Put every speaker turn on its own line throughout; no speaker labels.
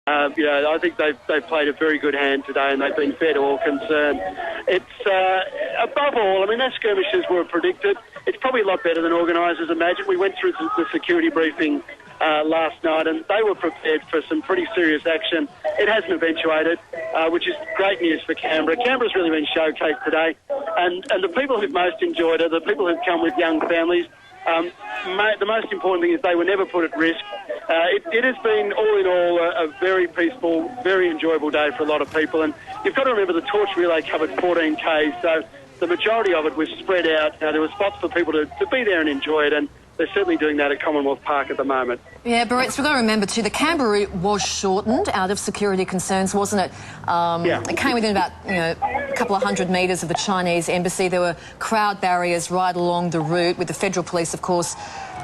I think they've played a very good hand today, and they've been fair to all concerned. It's above all, I mean, their skirmishes were predicted. It's probably a lot better than organisers imagined. We went through the security briefing last night, and they were prepared for some pretty serious action. It hasn't eventuated, which is great news for Canberra. Canberra's really been showcased today, and the people who've most enjoyed it, the people who've come with young families, the most important thing is they were never put at risk. It has been, all in all, a very peaceful, very enjoyable day for a lot of people. And you've got to remember the torch relay covered 14 Ks, so the majority of it was spread out. There were spots for people to be there and enjoy it, and they're certainly doing that at Commonwealth Park at the moment.
Yeah, Barretts, we've got to remember too, the Canberra route was shortened out of security concerns, wasn't it? It came within about, a couple of 100 metres of the Chinese embassy. There were crowd barriers right along the route, with the federal police, of course,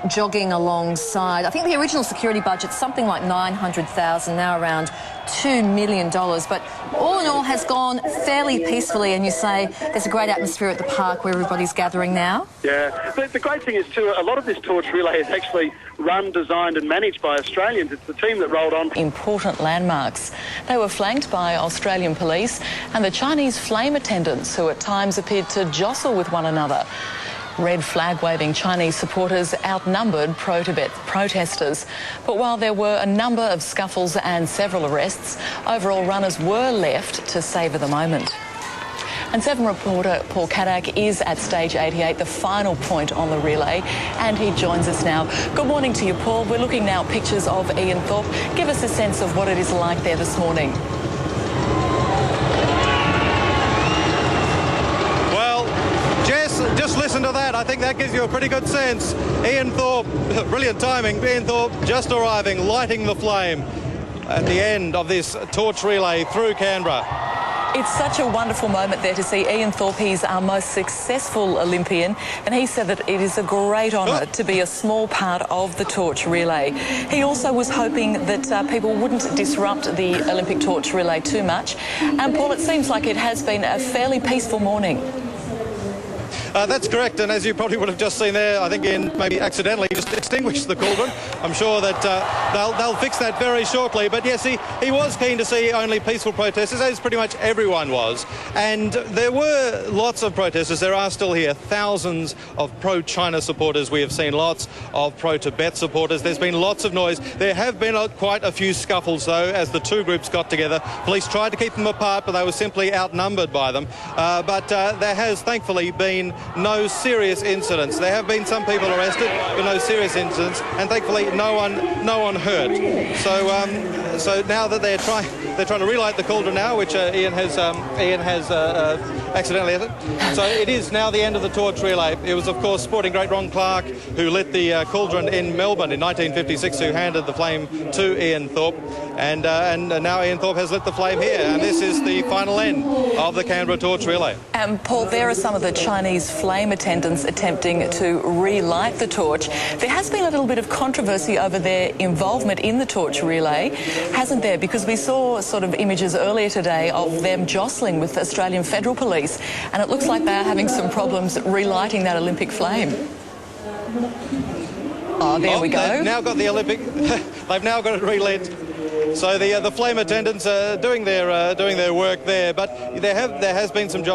jogging alongside. I think the original security budget's something like $900,000, now around $2 million. But all in all has gone fairly peacefully, and you say there's a great atmosphere at the park where everybody's gathering now.
Yeah, but the great thing is too, a lot of this torch relay is actually run, designed and managed by Australians. It's the team that rolled on.
Important landmarks. They were flanked by Australian police and the Chinese flame attendants, who at times appeared to jostle with one another. Red flag-waving Chinese supporters outnumbered pro-Tibet protesters. But while there were a number of scuffles and several arrests, overall runners were left to savour the moment. And 7 reporter Paul Caddack is at stage 88, the final point on the relay, and he joins us now. Good morning to you, Paul. We're looking now at pictures of Ian Thorpe. Give us a sense of what it is like there this morning.
Just listen to that. I think that gives you a pretty good sense. Ian Thorpe, brilliant timing. Ian Thorpe just arriving, lighting the flame at the end of this torch relay through Canberra.
It's such a wonderful moment there to see Ian Thorpe. He's our most successful Olympian, and he said that it is a great honour to be a small part of the torch relay. He also was hoping that people wouldn't disrupt the Olympic torch relay too much. And Paul, it seems like it has been a fairly peaceful morning.
That's correct, and as you probably would have just seen there, I think Ian maybe accidentally just extinguished the cauldron. I'm sure that they'll fix that very shortly. But yes, he was keen to see only peaceful protesters, as pretty much everyone was. And there were lots of protesters. There are still here thousands of pro-China supporters. We have seen lots of pro-Tibet supporters. There's been lots of noise. There have been quite a few scuffles, though, as the two groups got together. Police tried to keep them apart, but they were simply outnumbered by them. But there has thankfully been no serious incidents. There have been some people arrested, but no serious incidents, and thankfully no one hurt. So now that they're trying to relight the cauldron now, which Ian has accidentally hit it. So it is now the end of the torch relay. It was, of course, sporting great Ron Clark who lit the cauldron in Melbourne in 1956, who handed the flame to Ian Thorpe, and now Ian Thorpe has lit the flame here, and this is the final end of the Canberra torch relay.
And Paul, there are some of the Chinese flame attendants attempting to relight the torch. There has been a little bit of controversy over their involvement in the torch relay, hasn't there? Because we saw sort of images earlier today of them jostling with Australian Federal Police, and it looks like they are having some problems relighting that Olympic flame. Oh, there we go.
They've now got the Olympic. They've now got it relit. So the flame attendants are doing their work there, but there has been some